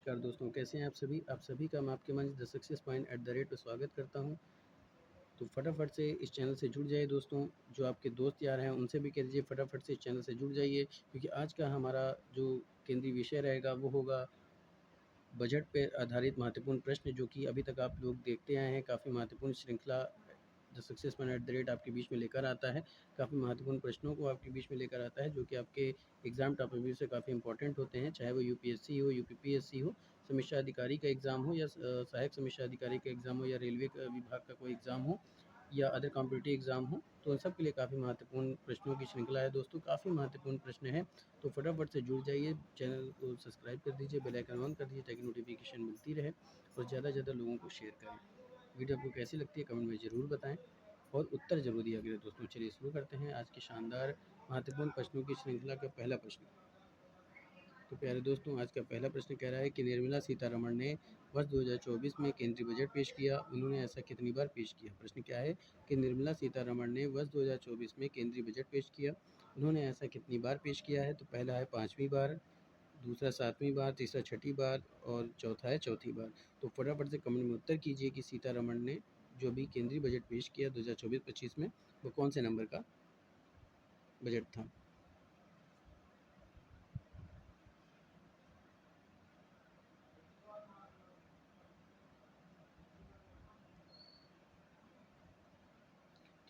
नमस्कार दोस्तों, कैसे हैं आप सभी का मैं आपके मंच द सक्सेस पॉइंट @ पे स्वागत करता हूं। तो फटाफट से इस चैनल से जुड़ जाइए दोस्तों। जो आपके दोस्त यार हैं उनसे भी कह दीजिए फटाफट से इस चैनल से जुड़ जाइए, क्योंकि आज का हमारा जो केंद्रीय विषय रहेगा वो होगा बजट पे आधारित महत्वपूर्ण प्रश्न, जो कि अभी तक आप लोग देखते आए हैं। काफ़ी महत्वपूर्ण श्रृंखला द सक्सेस पॉइंट @ आपके बीच में लेकर आता है। काफ़ी महत्वपूर्ण प्रश्नों को आपके बीच में लेकर आता है, जो कि आपके एग्ज़ाम टॉप रिव्यू से काफ़ी इंपॉर्टेंट होते हैं, चाहे वो यूपीएससी हो, यूपीपीएससी हो, समीक्षा अधिकारी का एग्ज़ाम हो, या सहायक समीक्षा अधिकारी का एग्ज़ाम हो, या रेलवे का विभाग का कोई एग्ज़ाम हो, या अदर कॉम्पिटिटिव एग्ज़ाम हो। तो उन सब के लिए काफ़ी महत्वपूर्ण प्रश्नों की श्रृंखला है दोस्तों, काफ़ी महत्वपूर्ण प्रश्न है। तो फटाफट से जुड़ जाइए, चैनल को सब्सक्राइब कर दीजिए, बेल आइकन ऑन कर दीजिए ताकि नोटिफिकेशन मिलती रहे, और ज़्यादा से ज़्यादा लोगों को शेयर करें। वीडियो आपको कैसी लगती है कमेंट में ज़रूर बताएं, और उत्तर ज़रूर दिया करें दोस्तों। चलिए शुरू करते हैं आज की शानदार महत्वपूर्ण प्रश्नों की श्रृंखला का पहला प्रश्न। तो प्यारे दोस्तों, आज का पहला प्रश्न कह रहा है कि निर्मला सीतारमण ने वर्ष 2024 में केंद्रीय बजट पेश किया, उन्होंने ऐसा कितनी बार पेश किया। प्रश्न क्या है कि निर्मला सीतारमण ने वर्ष 2024 में केंद्रीय बजट पेश किया, उन्होंने ऐसा कितनी बार पेश किया है। तो पहला है 5वीं बार, दूसरा 7वीं बार, तीसरा 6ठी बार, और चौथा है चौथी बार। तो फटाफट से कमेंट में उत्तर कीजिए कि सीतारमण ने जो भी केंद्रीय बजट पेश किया 2024-25 में, वो कौन से नंबर का बजट था।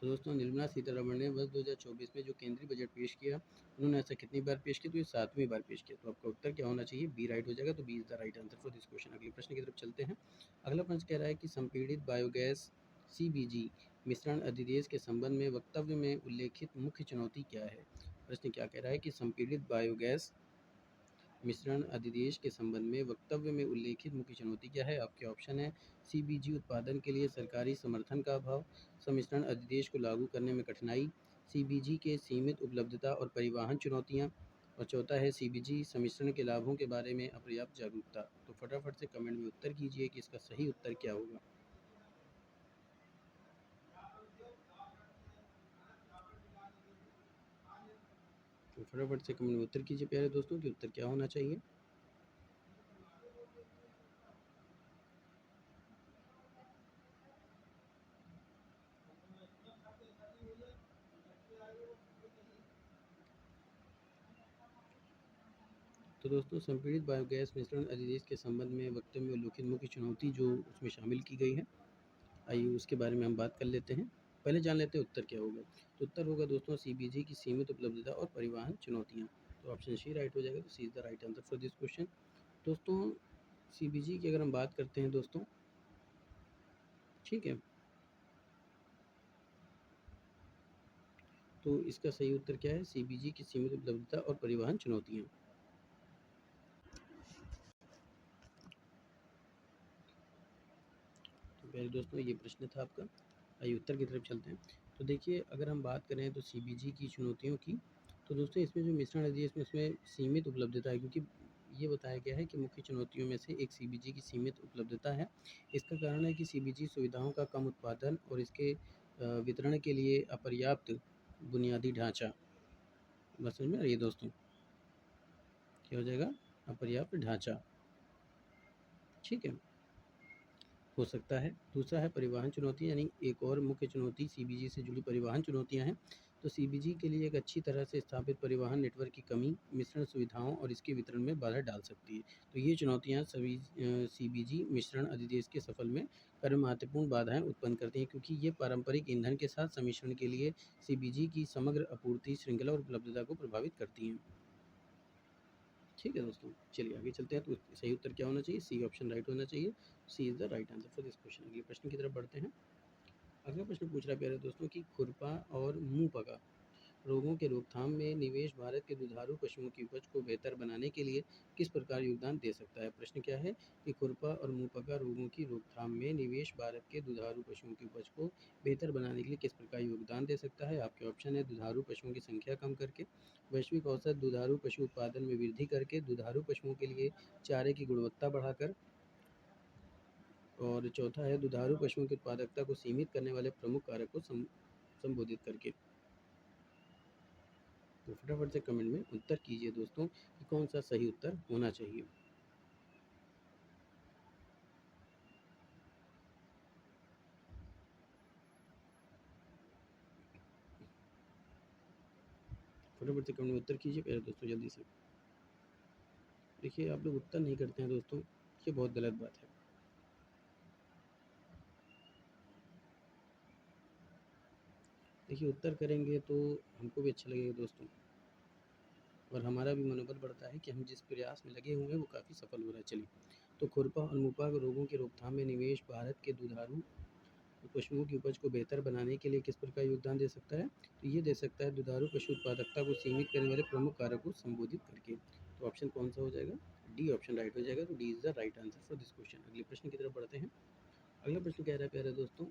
तो दोस्तों, निर्मला सीतारमण ने वर्ष 2024 में जो केंद्रीय बजट पेश किया, उन्होंने ऐसा कितनी बार पेश किया। तो ये 7वीं बार पेश किया। तो आपका उत्तर क्या होना चाहिए, बी राइट हो जाएगा। तो B is the right answer for this question. अगले प्रश्न की तरफ चलते हैं। अगला प्रश्न कह रहा है कि संपीड़ित बायोगैस सीबीजी मिश्रण अधिदेश के संबंध में वक्तव्य में उल्लेखित मुख्य चुनौती क्या है। प्रश्न क्या कह रहा है कि संपीड़ित बायोगैस मिश्रण अधिदेश के संबंध में वक्तव्य में उल्लेखित मुख्य चुनौती क्या है। आपके ऑप्शन है सीबीजी उत्पादन के लिए सरकारी समर्थन का अभाव, सम्मिश्रण अधिदेश को लागू करने में कठिनाई, सीबीजी के सीमित उपलब्धता और परिवहन चुनौतियाँ, और चौथा है सीबीजी सम्मिश्रण के लाभों के बारे में अपर्याप्त जागरूकता। तो फटाफट से कमेंट में उत्तर कीजिए कि इसका सही उत्तर क्या होगा। तो फटाफट से कमेंट में उत्तर कीजिए प्यारे दोस्तों कि उत्तर क्या होना चाहिए। तो दोस्तों, संपीड़ित बायोगैस मिश्रण अधिदेश के संबंध में वक्तव्य में उल्लेखित मुख्य चुनौती जो उसमें शामिल की गई है, आइए उसके बारे में हम बात कर लेते हैं। पहले जान लेते हैं उत्तर क्या होगा। तो उत्तर होगा दोस्तों सीबीजी की सीमित उपलब्धता और परिवहन चुनौतियाँ। तो ऑप्शन सी राइट हो जाएगा। तो C is the right answer for this question. दोस्तों, सीबीजी की अगर हम बात करते हैं दोस्तों, ठीक है, तो इसका सही उत्तर क्या है, सीबीजी की सीमित उपलब्धता और परिवहन चुनौतियाँ। तो प्यारे दोस्तों, ये प्रश्न था आपका। आइए उत्तर की तरफ चलते हैं। तो देखिए, अगर हम बात करें तो सीबीजी की चुनौतियों की, तो दोस्तों इसमें जो मिश्रण है इसमें सीमित उपलब्धता है, क्योंकि ये बताया गया है कि मुख्य चुनौतियों में से एक सीबीजी की सीमित उपलब्धता है। इसका कारण है कि सीबीजी सुविधाओं का कम उत्पादन और इसके वितरण के लिए अपर्याप्त बुनियादी ढांचा। बस समझ में आ रही है दोस्तों, क्या हो जाएगा, अपर्याप्त ढांचा, ठीक है, हो सकता है। दूसरा है परिवहन चुनौती, यानी एक और मुख्य चुनौती सीबीजी से जुड़ी परिवहन चुनौतियां हैं। तो सीबीजी के लिए एक अच्छी तरह से स्थापित परिवहन नेटवर्क की कमी मिश्रण सुविधाओं और इसके वितरण में बाधा डाल सकती है। तो ये चुनौतियां सभी सीबीजी मिश्रण अधिदेश के सफल में कर महत्वपूर्ण बाधाएं उत्पन्न करती हैं, क्योंकि ये पारंपरिक ईंधन के साथ सम्मिश्रण के लिए सीबीजी की समग्र आपूर्ति श्रृंखला और उपलब्धता को प्रभावित करती हैं। ठीक है दोस्तों, चलिए आगे चलते हैं। तो सही उत्तर क्या होना चाहिए, सी ऑप्शन राइट होना चाहिए। C is the right answer for this question. अगले प्रश्न की तरफ बढ़ते हैं। अगला प्रश्न पूछ रहा है प्यारे दोस्तों कि खुरपा और मुंह पका रोगों के रोकथाम में निवेश भारत के दुधारू पशुओं की उपज को बेहतर बनाने के लिए किस प्रकार योगदान दे सकता है। प्रश्न क्या है कि खुरपा और मुंह पका रोगों की रोकथाम में निवेश भारत के दुधारू पशुओं की उपज को बेहतर बनाने के लिए किस प्रकार योगदान दे सकता है। आपके ऑप्शन है दुधारू पशुओं की संख्या कम करके, वैश्विक औसत दुधारू पशु उत्पादन में वृद्धि करके, दुधारू पशुओं के लिए चारे की गुणवत्ता बढ़ाकर, और चौथा है दुधारू पशुओं की उत्पादकता को सीमित करने वाले प्रमुख कारक को संबोधित करके। तो फटाफट से कमेंट में उत्तर कीजिए दोस्तों कि कौन सा सही उत्तर होना चाहिए। फटाफट से कमेंट में उत्तर कीजिए प्यारे दोस्तों जल्दी से। देखिए आप लोग उत्तर नहीं करते हैं दोस्तों, ये बहुत गलत बात है। देखिए उत्तर करेंगे तो हमको भी अच्छा लगेगा दोस्तों, और हमारा भी मनोबल बढ़ता है कि हम जिस प्रयास में लगे हुए हैं वो काफ़ी सफल हो रहा है। चलिए, तो खुरपा और मुपा रोगों की रोकथाम में निवेश भारत के दुधारू पशुओं की उपज को बेहतर बनाने के लिए किस प्रकार योगदान दे सकता है? तो ये दे सकता है दुधारू पशु उत्पादकता को सीमित करने वाले प्रमुख कारक को संबोधित करके। तो ऑप्शन कौन सा हो जाएगा? डी ऑप्शन राइट हो जाएगा। तो D is the right answer for this question. अगले प्रश्न की तरफ बढ़ते हैं। अगला प्रश्न कह रहा है प्यारे दोस्तों,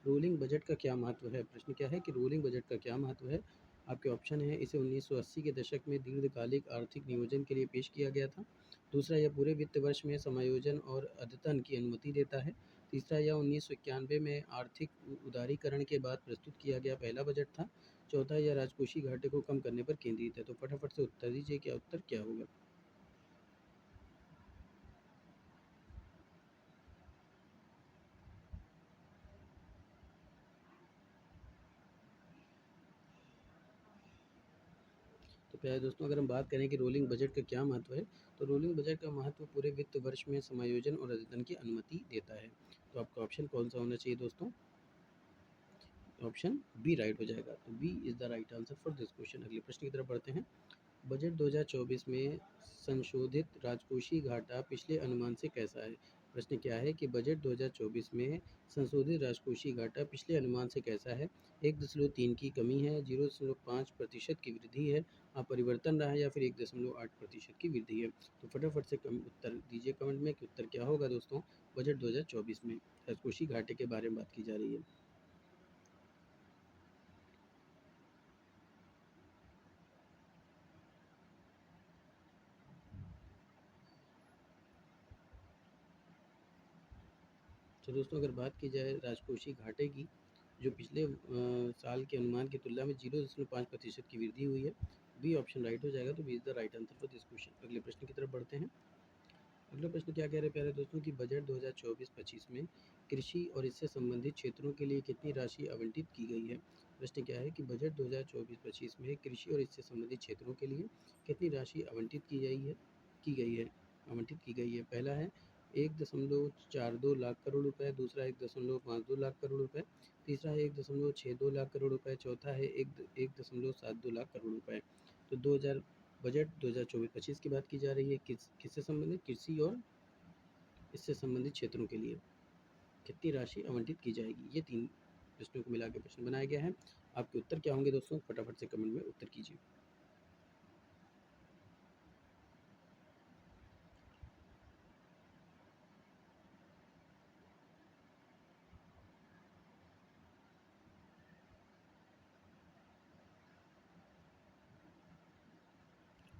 रोलिंग बजट का क्या महत्व है? प्रश्न क्या है कि रोलिंग बजट का क्या महत्व है? आपके ऑप्शन है, इसे 1980 के दशक में दीर्घकालिक आर्थिक नियोजन के लिए पेश किया गया था। दूसरा, यह पूरे वित्त वर्ष में समायोजन और अद्यतन की अनुमति देता है। तीसरा, यह 1991 में आर्थिक उदारीकरण के बाद प्रस्तुत किया गया पहला बजट था। चौथा, यह राजकोषीय घाटे को कम करने पर केंद्रित है। तो फटाफट से उत्तर दीजिए, क्या उत्तर क्या होगा? तो प्यारे दोस्तों, अगर हम बात करें कि रोलिंग बजट का क्या महत्व है, तो रोलिंग बजट का महत्व पूरे वित्त वर्ष में समायोजन और अद्यतन की अनुमति देता है। तो आपका ऑप्शन कौन सा होना चाहिए दोस्तों? ऑप्शन बी राइट हो जाएगा। तो B is the right answer for this question. अगले प्रश्न की तरफ बढ़ते हैं। बजट 2024 में संशोधित राजकोषीय घाटा पिछले अनुमान से कैसा है? प्रश्न क्या है कि बजट 2024 में संशोधित राजकोषीय घाटा पिछले अनुमान से कैसा है? 1.3 की कमी है, 0.5% की वृद्धि है, अपरिवर्तन रहा है, या फिर 1.8% की वृद्धि है। तो फटाफट से कम उत्तर दीजिए कमेंट में कि उत्तर क्या होगा दोस्तों। बजट 2024 में राजकोषीय घाटे के बारे में बात की जा रही है। तो दोस्तों, अगर बात की जाए राजकोषीय घाटे की, जो पिछले साल के अनुमान की तुलना में 0.5% की वृद्धि हुई है, बी ऑप्शन राइट हो जाएगा। तो B is the right answer for this question. अगले प्रश्न की तरफ बढ़ते हैं। अगला प्रश्न क्या कह रहे हैं प्यारे दोस्तों कि बजट 2024-25 में कृषि और इससे संबंधित क्षेत्रों के लिए कितनी राशि आवंटित की गई है? प्रश्न क्या है कि बजट 2024-25 में कृषि और इससे संबंधित क्षेत्रों के लिए कितनी राशि आवंटित की गई है? पहला है 1.42 लाख करोड़ रुपए, दूसरा 1.52 लाख करोड़ रुपए, तीसरा है 1.62 लाख करोड़ रुपए, चौथा है 1.72 लाख करोड़ रुपए। तो 2000 बजट 2024-25 की बात की जा रही है, किससे संबंधित? कृषि और इससे संबंधित क्षेत्रों के लिए कितनी राशि आवंटित की जाएगी? ये तीन प्रश्नों को मिला के प्रश्न बनाया गया है। आपके उत्तर क्या होंगे दोस्तों? फटाफट से कमेंट में उत्तर कीजिए।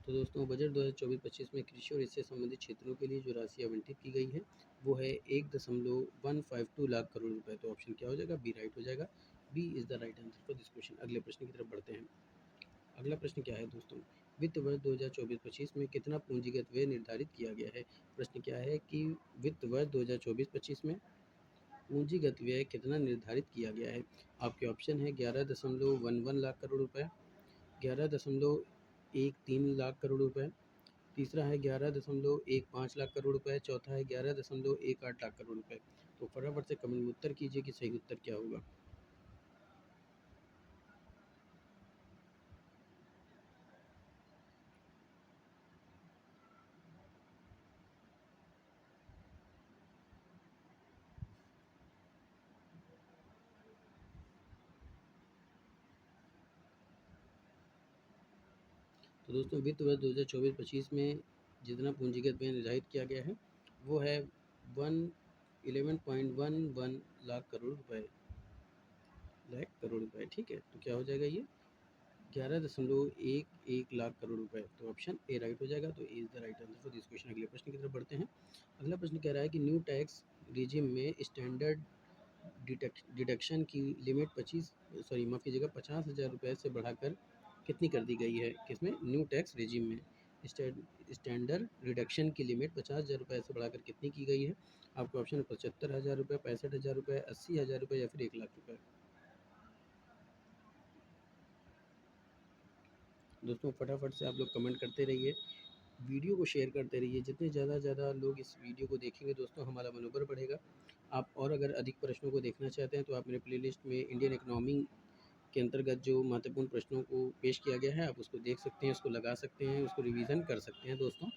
तो दोस्तों, बजट 2024-25 में कृषि और इससे संबंधित क्षेत्रों के लिए जो राशि आवंटित की गई है वो है 1.152 लाख करोड़ रुपए। तो ऑप्शन क्या हो जाएगा? बी राइट हो जाएगा। B is the right answer for this question. अगले प्रश्न की तरफ बढ़ते हैं। अगला प्रश्न क्या है दोस्तों? वित्त वर्ष 2024-25 में कितना पूंजीगत व्यय निर्धारित किया गया है? प्रश्न क्या है कि वित्त वर्ष 2024-25 में पूंजीगत व्यय कितना निर्धारित किया गया है? आपके ऑप्शन है 11.11 लाख करोड़ रुपए, 11.13 लाख करोड़ रुपए, तीसरा है 11.15 लाख करोड़ रुपए, चौथा है 11.18 लाख करोड़ रुपए। तो फटाफट से कमेंट में उत्तर कीजिए कि सही उत्तर क्या होगा। तो दोस्तों, वित्त वर्ष 2024-25 में जितना पूंजीगत व्यय निर्धारित किया गया है वो है 11.11 लाख करोड़ रुपए। ठीक है, तो क्या हो जाएगा ये? 11.11 लाख करोड़ रुपए। तो ऑप्शन ए राइट हो जाएगा। तो A is the right answer for this question. अगले प्रश्न की तरफ बढ़ते हैं। अगला प्रश्न कह रहा है कि न्यू टैक्स रिजिम में स्टैंडर्ड डिडक्शन की लिमिट 50,000 रुपये से बढ़ाकर कितनी कर दी गई है? किसमें? न्यू टैक्स रिजिम में स्टैंडर्ड रिडक्शन की लिमिट 50,000 रुपये से बढ़ाकर कितनी की गई है? आपके ऑप्शन है 75,000 रुपये, 65,000 रुपये, 80,000 रुपये, या फिर 1 लाख रुपये। दोस्तों फटाफट से आप लोग कमेंट करते रहिए, वीडियो को शेयर करते रहिए। जितने ज़्यादा लोग इस वीडियो को देखेंगे दोस्तों, हमारा मनोबल बढ़ेगा। आप और अगर अधिक प्रश्नों को देखना चाहते हैं तो आप मेरे प्लेलिस्ट में इंडियन इकोनॉमी के अंतर्गत जो महत्वपूर्ण प्रश्नों को पेश किया गया है, आप उसको देख सकते हैं, उसको लगा सकते हैं, उसको रिवीजन कर सकते हैं दोस्तों,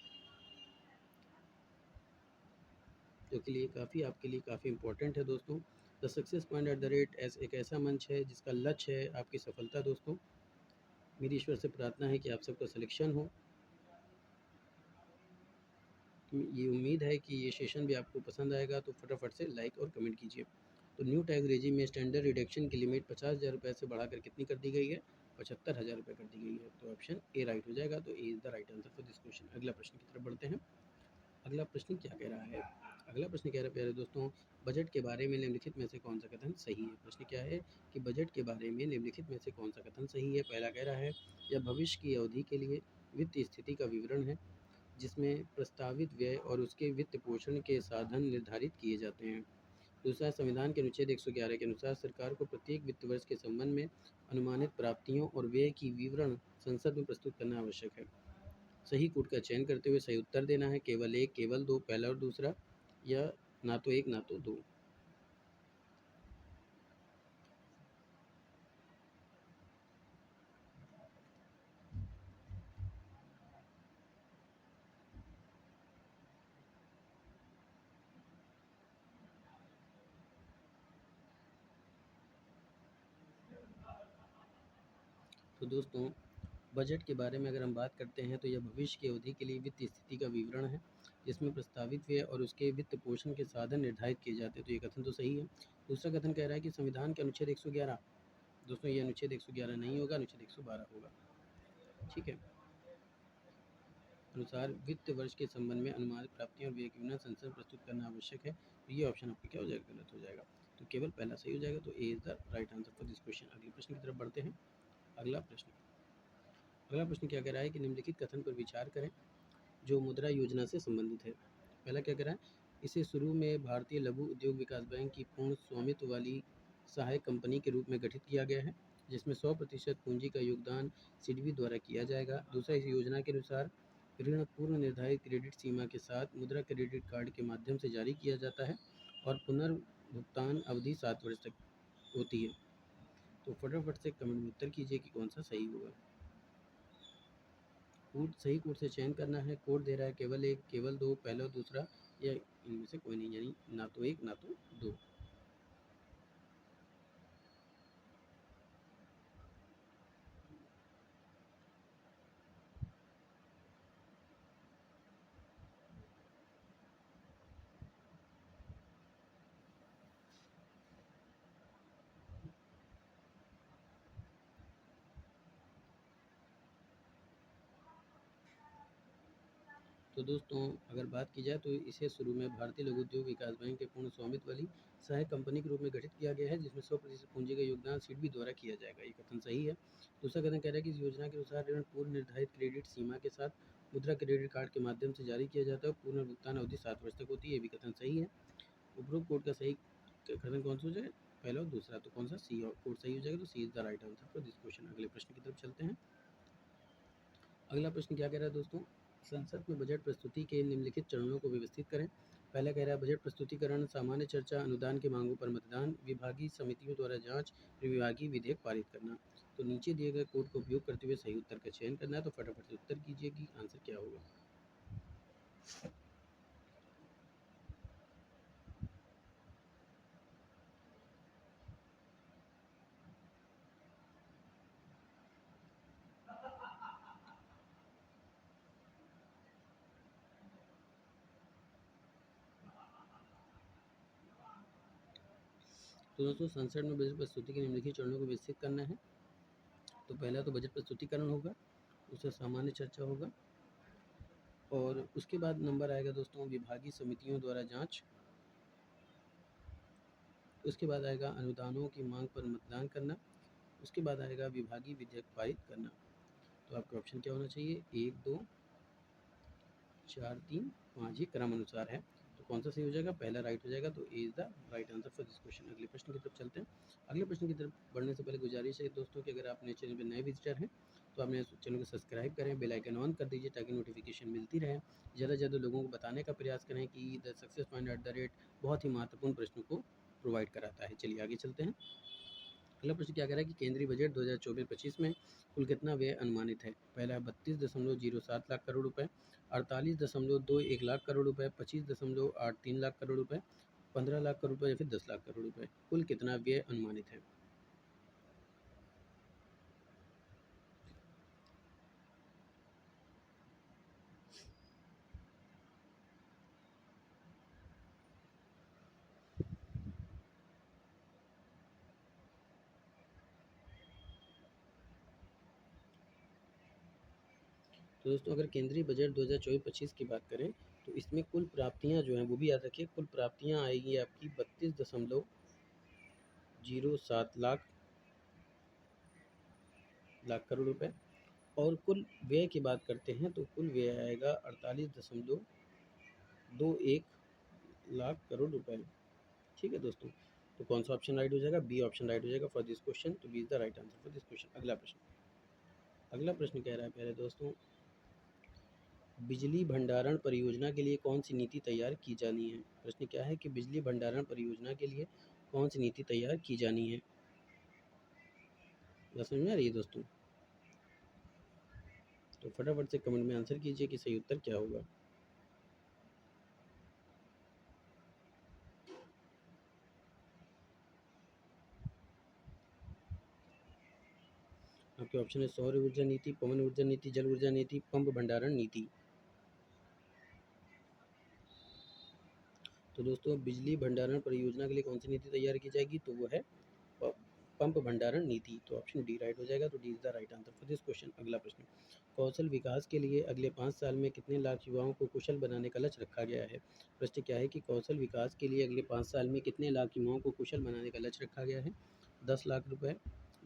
जो कि लिए काफ़ी आपके लिए काफ़ी इंपॉर्टेंट है दोस्तों। The success point at the rate एक ऐसा मंच है जिसका लक्ष्य है आपकी सफलता दोस्तों। मेरी ईश्वर से प्रार्थना है कि आप सबका सिलेक्शन हो। ये उम्मीद है कि ये सेशन भी आपको पसंद आएगा, तो फटाफट से लाइक और कमेंट कीजिए। तो न्यू टैक्स रेजिम में स्टैंडर्ड डिडक्शन की लिमिट 50,000 रुपये से बढ़ाकर कितनी कर दी गई है? 75,000 रुपये कर दी गई है। तो ऑप्शन ए राइट हो जाएगा। तो A is the right answer for this question. अगला प्रश्न की तरफ बढ़ते हैं। अगला प्रश्न क्या कह रहा है? अगला प्रश्न कह रहा है प्यारे दोस्तों, बजट के बारे में निम्नलिखित में से कौन सा कथन सही है? प्रश्न क्या है कि बजट के बारे में निम्नलिखित में से कौन सा कथन सही है? पहला कह रहा है यह भविष्य की अवधि के लिए वित्तीय स्थिति का विवरण है जिसमें प्रस्तावित व्यय और उसके वित्त पोषण के साधन निर्धारित किए जाते हैं। दूसरा, संविधान के अनुच्छेद 111 के अनुसार सरकार को प्रत्येक वित्त वर्ष के संबंध में अनुमानित प्राप्तियों और व्यय की विवरण संसद में प्रस्तुत करना आवश्यक है। सही कूट का चयन करते हुए सही उत्तर देना है, केवल एक, केवल दो, पहला और दूसरा, या ना तो एक ना तो दो। तो दोस्तों बजट के बारे में अगर हम बात करते हैं तो यह भविष्य की अवधि के लिए वित्तीय स्थिति का विवरण है जिसमें प्रस्तावित व्यय और उसके वित्त पोषण के साधन निर्धारित किए जाते हैं। तो ये कथन तो सही है। दूसरा कथन कह रहा है कि संविधान के अनुच्छेद 111, दोस्तों ये अनुच्छेद 111 नहीं होगा, अनुच्छेद 112 होगा। ठीक है। अनुसार वित्त वर्ष के संबंध में अनुमानित प्राप्तियों और व्यय की विवरण संसद में प्रस्तुत करना आवश्यक है। तो ये ऑप्शन आपका क्या हो जाएगा? गलत हो जाएगा। तो केवल पहला सही हो जाएगा। तो A is the right answer for this question. अगले प्रश्न की तरफ बढ़ते हैं। अगला प्रश्न क्या कह रहा है कि निम्नलिखित कथन पर विचार करें जो मुद्रा योजना से संबंधित है। पहला क्या कह रहा है? इसे शुरू में भारतीय लघु उद्योग विकास बैंक की पूर्ण स्वामित्व वाली सहायक कंपनी के रूप में गठित किया गया है जिसमें 100% पूंजी का योगदान सिडबी द्वारा किया जाएगा। दूसरा, इस योजना के अनुसार ऋण पूर्व निर्धारित क्रेडिट सीमा के साथ मुद्रा क्रेडिट कार्ड के माध्यम से जारी किया जाता है और पुनर्भुगतान अवधि 7 वर्ष तक होती है। तो फटाफट से कमेंट में उत्तर कीजिए कि कौन सा सही होगा। सही कोड से चयन करना है। कोड दे रहा है केवल एक, केवल दो, पहला और दूसरा, या इनमें से कोई नहीं, यानी ना तो एक ना तो दो। तो दोस्तों अगर बात की जाए तो इसे शुरू में भारतीय लघु उद्योग विकास बैंक के पूर्ण स्वामित्व वाली सहायक कंपनी के रूप में गठित किया गया है जिसमें 100% पूंजी का योगदान सिडबी द्वारा किया जाएगा। ये कथन सही है। दूसरा कथन कह रहा है कि इस योजना के अनुसार ऋण पूर्व निर्धारित क्रेडिट सीमा के साथ मुद्रा क्रेडिट कार्ड के माध्यम से जारी किया जाता है। पूर्ण भुगतान अवधि 7 वर्ष तक होती है। ये भी कथन सही है। उपरोक्त कोड का सही कथन कौन सा हो जाए? पहला और दूसरा। तो कौन सा? सी और कोड सही हो जाएगा। तो C is the right answer for this question. अगले प्रश्न की तरफ चलते हैं। अगला प्रश्न क्या कह रहा है दोस्तों? संसद में बजट प्रस्तुति के निम्नलिखित चरणों को व्यवस्थित करें। पहला कह रहा है बजट प्रस्तुतिकरण, सामान्य चर्चा, अनुदान की मांगों पर मतदान, विभागीय समितियों द्वारा जांच, विभागीय विधेयक पारित करना। तो नीचे दिए गए कोड का उपयोग करते हुए सही उत्तर का चयन करना है। तो फटाफट से उत्तर कीजिए कि आंसर क्या होगा। तो दोस्तों संसद में बजट प्रस्तुति के निम्नलिखित चरणों को विकसित करना है। तो पहला तो बजट प्रस्तुतिकरण होगा, दूसरा सामान्य चर्चा होगा, और उसके बाद नंबर आएगा दोस्तों विभागीय समितियों द्वारा जांच। उसके बाद आएगा अनुदानों की मांग पर मतदान करना। उसके बाद आएगा विभागीय विधेयक पारित करना। तो आपका ऑप्शन क्या होना चाहिए? 1, 2, 4, 3, 5। ये क्रम अनुसार है। तो कौन सा सही हो जाएगा? पहला राइट हो जाएगा। तो A is the right answer for this question. अगले प्रश्न की तरफ चलते हैं। अगले प्रश्न की तरफ बढ़ने से पहले गुजारिश है दोस्तों कि अगर आप मेरे चैनल पर नए विजिटर हैं तो आप मेरे चैनल को सब्सक्राइब करें, बेल आइकन ऑन कर दीजिए ताकि नोटिफिकेशन मिलती रहे। ज़्यादा से ज़्यादा लोगों को बताने का प्रयास करें कि the success point at the rate बहुत ही महत्वपूर्ण प्रश्नों को प्रोवाइड कराता है। चलिए आगे चलते हैं। अगला प्रश्न क्या कह रहा है कि केंद्रीय बजट 2024-25 में कुल कितना व्यय अनुमानित है। पहला है 32.07 लाख करोड़ रुपए, 48.21 लाख करोड़ रुपए, 25.83 लाख करोड़ रुपए, 15 लाख करोड़ रुपए या फिर 10 लाख करोड़ रुपए। कुल कितना व्यय अनुमानित है। तो दोस्तों अगर केंद्रीय बजट 2024-25 की बात करें तो इसमें कुल प्राप्तियां जो हैं वो भी याद रखिए, कुल प्राप्तियां आएगी आपकी 32.07 लाख करोड़ रुपए। और कुल व्यय की बात करते हैं तो कुल व्यय आएगा 48.21 लाख करोड़ रुपए। ठीक है दोस्तों, तो कौन सा ऑप्शन राइट हो जाएगा। बी ऑप्शन राइट हो जाएगा फॉर दिस क्वेश्चन। तो B is the right answer for this question. अगला प्रश्न कह रहा है प्यारे दोस्तों, बिजली भंडारण परियोजना के लिए कौन सी नीति तैयार की जानी है। प्रश्न क्या है कि बिजली भंडारण परियोजना के लिए कौन सी नीति तैयार की जानी है। समझ में आ रही है दोस्तों। तो फटाफट से कमेंट में आंसर कीजिए कि सही उत्तर क्या होगा। आपके ऑप्शन है सौर ऊर्जा नीति, पवन ऊर्जा नीति, जल ऊर्जा नीति, पंप भंडारण नीति। तो दोस्तों बिजली भंडारण परियोजना के लिए कौन सी नीति तैयार की जाएगी, तो वो है पंप भंडारण नीति। तो ऑप्शन डी राइट हो जाएगा। तो D is the right answer for this question. अगला प्रश्न, कौशल विकास के लिए अगले 5 साल में कितने लाख युवाओं को कुशल बनाने का लक्ष्य रखा गया है। प्रश्न क्या है कि कौशल विकास के लिए अगले 5 साल में कितने लाख युवाओं को कुशल बनाने का लक्ष्य रखा गया है। 10 लाख रुपए,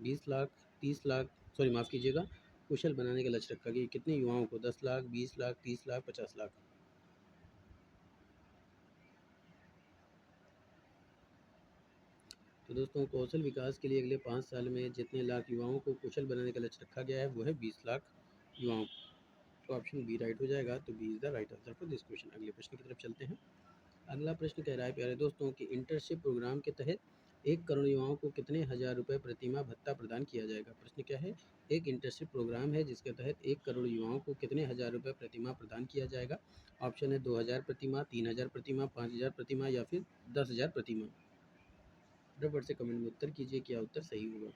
20 लाख, 30 लाख, सॉरी माफ़ कीजिएगा, कुशल बनाने का लक्ष्य रखा गया कितने युवाओं को। 10 लाख, 20 लाख, 30 लाख, 50 लाख। तो दोस्तों कौशल विकास के लिए अगले 5 साल में जितने लाख युवाओं को कुशल बनाने का लक्ष्य रखा गया है वो है 20 लाख युवाओं। तो ऑप्शन बी राइट हो जाएगा। तो B is the right answer for this question. अगले प्रश्न की तरफ चलते हैं। अगला प्रश्न कह रहा है प्यारे दोस्तों कि इंटर्नशिप प्रोग्राम के तहत 1 करोड़ युवाओं को कितने हज़ार रुपये प्रतिमाह भत्ता प्रदान किया जाएगा। प्रश्न क्या है, एक इंटर्नशिप प्रोग्राम है जिसके तहत 1 करोड़ युवाओं को कितने हज़ार रुपये प्रतिमाह प्रदान किया जाएगा। ऑप्शन है 2,000 प्रतिमाह, 3,000 प्रतिमाह, 5,000 प्रतिमाह या फिर 10,000 प्रतिमाह। फटाफट से कमेंट में उत्तर कीजिए क्या उत्तर सही होगा।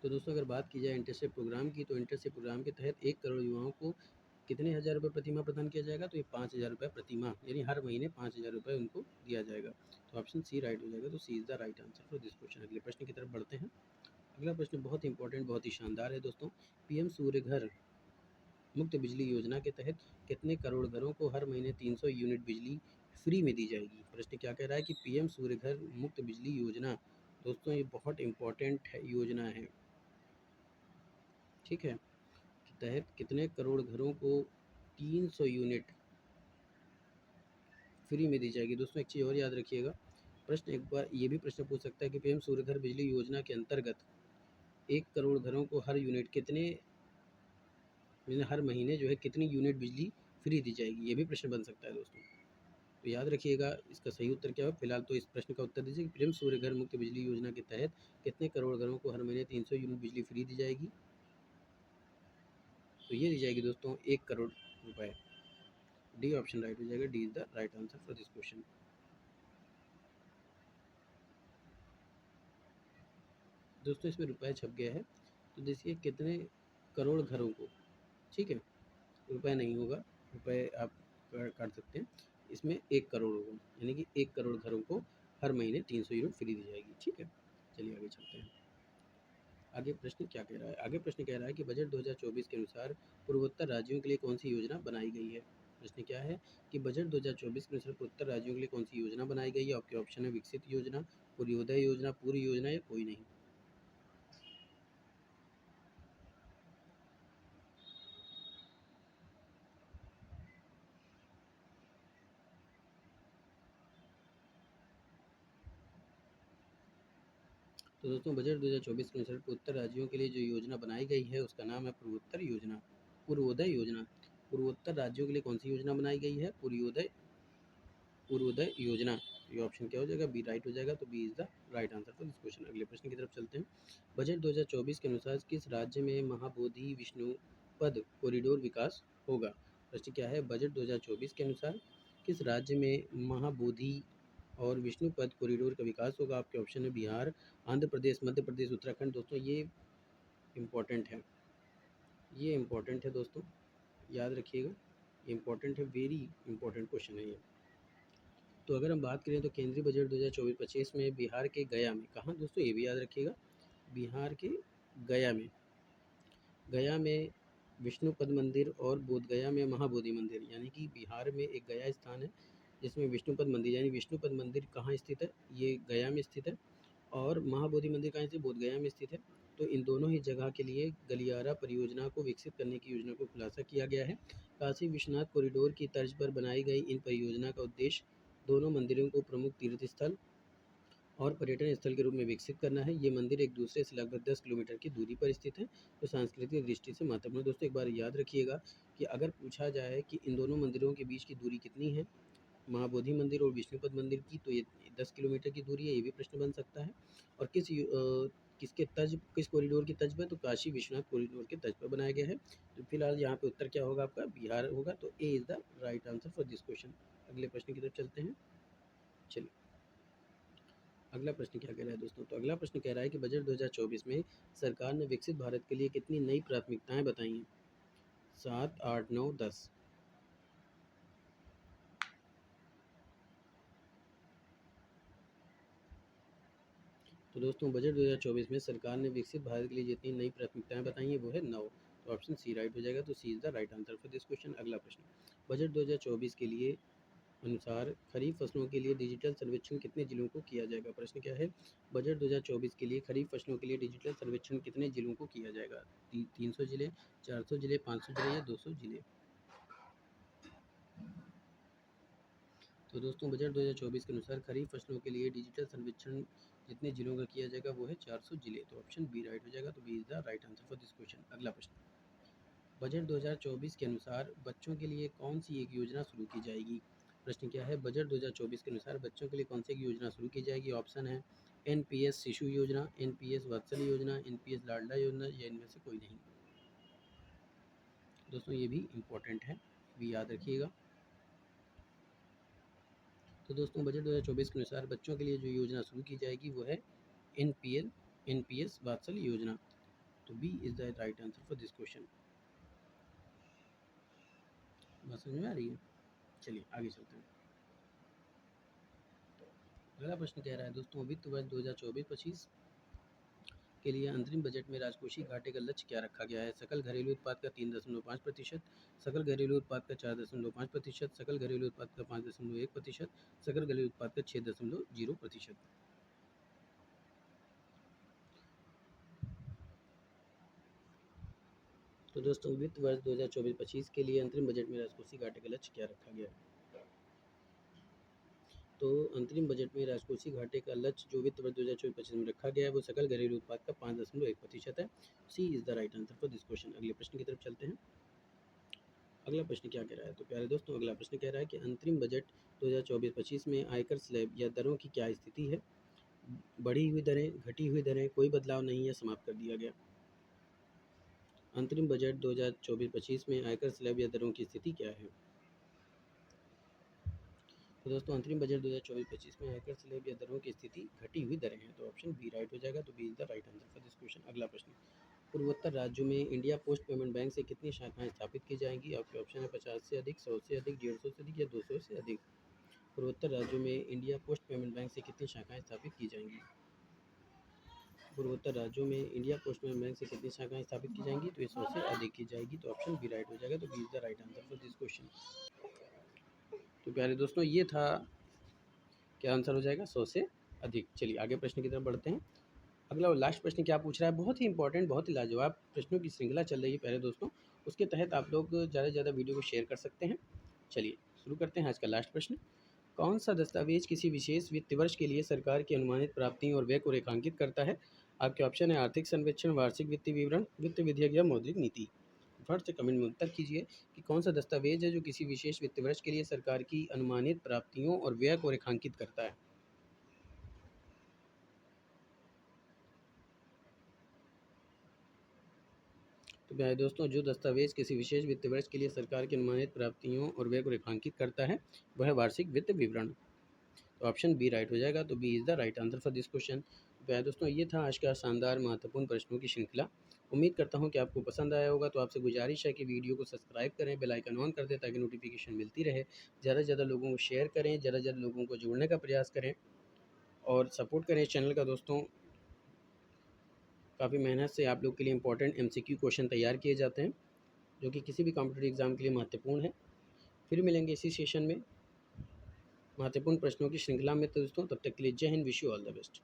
तो दोस्तों अगर बात की जाए इंटर्नशिप प्रोग्राम की, तो इंटर्नशिप प्रोग्राम के तहत 1 करोड़ युवाओं को कितने हज़ार रुपये प्रतिमाह प्रदान किया जाएगा। तो ये 5,000 रुपये प्रतिमाह, यानी हर महीने 5,000 रुपये उनको दिया जाएगा। तो ऑप्शन सी राइट हो जाएगा। तो C is the right answer for this question. अगले प्रश्न की तरफ बढ़ते हैं। अगला प्रश्न बहुत इंपॉर्टेंट, बहुत ही शानदार है दोस्तों। पीएम सूर्य घर मुफ्त बिजली योजना के तहत कितने करोड़ घरों को हर महीने 300 यूनिट बिजली फ्री में दी जाएगी। प्रश्न क्या कह रहा है कि पीएम सूर्य घर मुफ्त बिजली योजना, दोस्तों ये बहुत इंपॉर्टेंट है योजना है, ठीक है, के तहत कितने करोड़ घरों को 300 यूनिट फ्री में दी जाएगी। दोस्तों एक चीज़ और याद रखिएगा, प्रश्न एक बार ये भी प्रश्न पूछ सकता है कि पीएम सूर्य घर बिजली योजना के अंतर्गत 1 करोड़ घरों को हर यूनिट कितने, हर महीने जो है कितनी यूनिट बिजली फ्री दी जाएगी, ये भी प्रश्न बन सकता है दोस्तों। तो याद रखिएगा इसका सही उत्तर क्या है। फिलहाल तो इस प्रश्न का उत्तर दीजिए कि पीएम सूर्य घर मुफ्त बिजली योजना के तहत कितने करोड़ घरों को हर महीने 300 यूनिट बिजली फ्री दी जाएगी। तो ये दी जाएगी दोस्तों 1 करोड़ रुपए। डी ऑप्शन राइट हो जाएगा। D is the right answer for this question. दोस्तों इसमें रुपए छप गया है, तो देखिए कितने करोड़ घरों को, ठीक है, रुपए नहीं होगा, रुपए आप काट सकते हैं। इसमें 1 करोड़ होगा, यानी कि 1 करोड़ घरों को हर महीने 300 यूनिट फ्री दी जाएगी। ठीक है, चलिए आगे चलते हैं। आगे प्रश्न क्या कह रहा है। आगे प्रश्न कह रहा है कि बजट 2024 के अनुसार पूर्वोत्तर राज्यों के लिए कौन सी योजना बनाई गई है। प्रश्न क्या है कि बजट 2024 के अनुसार पूर्वोत्तर राज्यों के लिए कौन सी योजना बनाई गई है। आपके ऑप्शन है विकसित योजना, पूर्वोदय योजना, पूरी योजना या कोई नहीं। तो दोस्तों बजट 2024 के अनुसार पूर्वोत्तर राज्यों के लिए जो योजना बनाई गई है उसका नाम है पूर्वोत्तर योजना, पूर्वोदय योजना। पूर्वोत्तर राज्यों के लिए कौन सी योजना बनाई गई है? पूर्वोदय योजना। ये ऑप्शन क्या हो जाएगा? बी राइट हो जाएगा। तो B is the right answer for this question. अगले प्रश्न की तरफ चलते हैं। बजट 2024 के अनुसार किस राज्य में महाबोधि विष्णुपद कॉरिडोर विकास होगा? प्रश्न क्या है? बजट 2024 के अनुसार किस राज्य में महाबोधि और विष्णुपद कॉरिडोर का विकास होगा? आपके ऑप्शन है बिहार, आंध्र प्रदेश, मध्य प्रदेश, उत्तराखंड। दोस्तों ये इम्पॉर्टेंट है, ये इम्पॉर्टेंट है दोस्तों, याद रखिएगा, इम्पॉर्टेंट है, वेरी इंपॉर्टेंट क्वेश्चन है ये। तो अगर हम बात करें तो केंद्रीय बजट 2024-25 में बिहार के गया में, कहाँ दोस्तों? ये भी याद रखिएगा, बिहार के गया में विष्णुपद मंदिर और बोधगया में महाबोधि मंदिर, यानी कि बिहार में एक गया स्थान है जिसमें विष्णुपद मंदिर, यानी विष्णुपद मंदिर कहाँ स्थित है? ये गया में स्थित है। और महाबोधि मंदिर कहाँ स्थित? बोधगया में स्थित है। तो इन दोनों ही जगह के लिए गलियारा परियोजना को विकसित करने की योजना को खुलासा किया गया है। काशी विश्वनाथ कॉरिडोर की तर्ज पर बनाई गई इन परियोजना का उद्देश्य दोनों मंदिरों को प्रमुख तीर्थ स्थल और पर्यटन स्थल के रूप में विकसित करना है। ये मंदिर एक दूसरे से लगभग 10 किलोमीटर की दूरी पर स्थित है, तो सांस्कृतिक दृष्टि से महत्वपूर्ण है। दोस्तों एक बार याद रखिएगा कि अगर पूछा जाए कि इन दोनों मंदिरों के बीच की दूरी कितनी है, महाबोधि मंदिर और विष्णुपद मंदिर की, तो ये 10 किलोमीटर की दूरी है, ये भी प्रश्न बन सकता है। और किस कॉरिडोर की तर्ज पर? तो काशी विश्वनाथ कॉरिडोर के तर्ज पर बनाया गया है। तो फिलहाल यहाँ पे उत्तर क्या होगा आपका? बिहार होगा। तो A is the right answer for this question. अगले प्रश्न की तरफ चलते हैं। चलिए अगला प्रश्न क्या कह रहा है दोस्तों? तो अगला प्रश्न कह रहा है कि बजट 2024 में सरकार ने विकसित भारत के लिए कितनी नई प्राथमिकताएं बताई हैं? 7, 8, 9, 10। तो दोस्तों बजट 2024 में सरकार ने विकसित भारत के लिए जितनी नई प्राथमिकताएं बताई हैं वो है 9। तो ऑप्शन सी राइट हो जाएगा। तो C is the right answer for this question. अगला प्रश्न, बजट 2024 के लिए अनुसार खरीफ फसलों के लिए डिजिटल सर्वेक्षण कितने जिलों को किया जाएगा? प्रश्न क्या है? बजट 2024 के लिए खरीफ फसलों के लिए डिजिटल सर्वेक्षण कितने जिलों को किया जाएगा? 300 जिले, 400 जिले, 500 जिले या 200 जिले? तो दोस्तों बजट 2024 के अनुसार खरीफ फसलों के लिए डिजिटल सर्वेक्षण जितने जिलों का किया जाएगा वो है 400 जिले। तो ऑप्शन बी राइट हो जाएगा। तो B is the right answer for this question. अगला प्रश्न, बजट 2024 के अनुसार बच्चों के लिए कौन सी एक योजना शुरू की जाएगी? प्रश्न क्या है? बजट 2024 के अनुसार बच्चों के लिए कौन सी एक योजना शुरू की जाएगी? ऑप्शन है एनपीएस शिशु योजना, एनपीएस वात्सल्य योजना, एनपीएस लाडला योजना या इनमें से कोई नहीं। दोस्तों ये भी इम्पोर्टेंट है, भी याद रखिएगा। तो दोस्तों बजट 2024 के अनुसार बच्चों के लिए जो योजना शुरू की जाएगी वो है एनपीएस वात्सल्य योजना। तो B is the right answer for this question. बात समझ में आ रही है? चलिए आगे चलते हैं। अगला प्रश्न कह रहा है दोस्तों, वित्त वर्ष 2024-25 के लिए अंतरिम बजट में राजकोषीय घाटे का लक्ष्य क्या रखा गया है? सकल घरेलू उत्पाद का 3.5%, सकल घरेलू उत्पाद का 4.5%, सकल घरेलू उत्पाद का 5.1%, सकल घरेलू उत्पाद का 6.0%। तो दोस्तों वित्त वर्ष 2024-25 के लिए अंतरिम बजट में राजकोषीय घाटे का लक्ष्य क्या रखा गया है? तो अंतरिम बजट में राजकोषीय घाटे का लक्ष्य जो वित्त वर्ष 2024-25 में रखा गया है वो सकल घरेलू उत्पाद का 5.1% है। C is the right answer for this question. अगले प्रश्न की तरफ चलते हैं। अगला प्रश्न क्या कह रहा है? तो प्यारे दोस्तों अगला प्रश्न कह रहा है कि अंतरिम बजट 2024-25 में आयकर स्लैब या दरों की क्या स्थिति है? बढ़ी हुई दरें, घटी हुई दरें, कोई बदलाव नहीं या समाप्त कर दिया गया? अंतरिम बजट 2024-25 में आयकर स्लैब या दरों की स्थिति क्या है? तो दोस्तों अंतरिम बजट 2024-25 में आयकर स्लैब या दरों की स्थिति घटी हुई दरें हैं। तो ऑप्शन बी राइट हो जाएगा। तो B is the right answer for this question. अगला प्रश्न, पूर्वोत्तर राज्यों में इंडिया पोस्ट पेमेंट बैंक से कितनी शाखाएं स्थापित की जाएंगी? आपके ऑप्शन है 50 से अधिक, 100 से अधिक, 150 से अधिक या 200 से अधिक। पूर्वोत्तर राज्यों में इंडिया पोस्ट पेमेंट बैंक से कितनी शाखाएं स्थापित की जाएंगी? पूर्वोत्तर राज्यों में इंडिया पोस्ट पेमेंट बैंक से कितनी शाखाएं स्थापित की जाएंगी? तो ये 100 से अधिक की जाएगी। तो ऑप्शन बी राइट हो जाएगा। तो B is the right answer for this question. तो प्यारे दोस्तों ये था, क्या आंसर हो जाएगा? 100 से अधिक। चलिए आगे प्रश्न की तरफ बढ़ते हैं। अगला और लास्ट प्रश्न क्या पूछ रहा है? बहुत ही इंपॉर्टेंट, बहुत ही लाजवाब प्रश्नों की श्रृंखला चल रही है प्यारे दोस्तों, उसके तहत आप लोग ज़्यादा से ज़्यादा वीडियो को शेयर कर सकते हैं। चलिए शुरू करते हैं आज का लास्ट प्रश्न। कौन सा दस्तावेज किसी विशेष वित्त वर्ष के लिए सरकार की अनुमानित प्राप्तियों और व्यय को रेखांकित करता है? आपके ऑप्शन है आर्थिक सर्वेक्षण, वार्षिक वित्तीय विवरण, वित्त विधेयक या मौद्रिक नीति। फट से कमेंट में उत्तर कीजिए कि कौन सा दस्तावेज है जो किसी विशेष वित्त वर्ष के लिए सरकार की अनुमानित प्राप्तियों और व्यय को रेखांकित करता है। तो प्यारे दोस्तों, जो दस्तावेज किसी विशेष वित्त वर्ष के लिए सरकार की अनुमानित प्राप्तियों और व्यय को रेखांकित करता है वह है वार्षिक वित्त विवरण। तो ऑप्शन बी राइट हो जाएगा। तो B is the right answer for this question. प्यारे दोस्तों, ये था आज का शानदार महत्वपूर्ण प्रश्नों की श्रृंखला। उम्मीद करता हूँ कि आपको पसंद आया होगा। तो आपसे गुजारिश है कि वीडियो को सब्सक्राइब करें, बेल आइकन ऑन कर दें ताकि नोटिफिकेशन मिलती रहे। ज़्यादा से ज़्यादा लोगों को शेयर करें, ज़्यादा से ज़्यादा लोगों को जोड़ने का प्रयास करें और सपोर्ट करें इस चैनल का। दोस्तों, काफ़ी मेहनत से आप लोग के लिए इंपॉर्टेंट MCQ क्वेश्चन तैयार किए जाते हैं जो कि किसी भी कॉम्पिटिटिव एग्ज़ाम के लिए महत्वपूर्ण है। फिर मिलेंगे इसी सेशन में महत्वपूर्ण प्रश्नों की श्रृंखला में। तो दोस्तों, तब तक के लिए जय Hind, wish you all the best.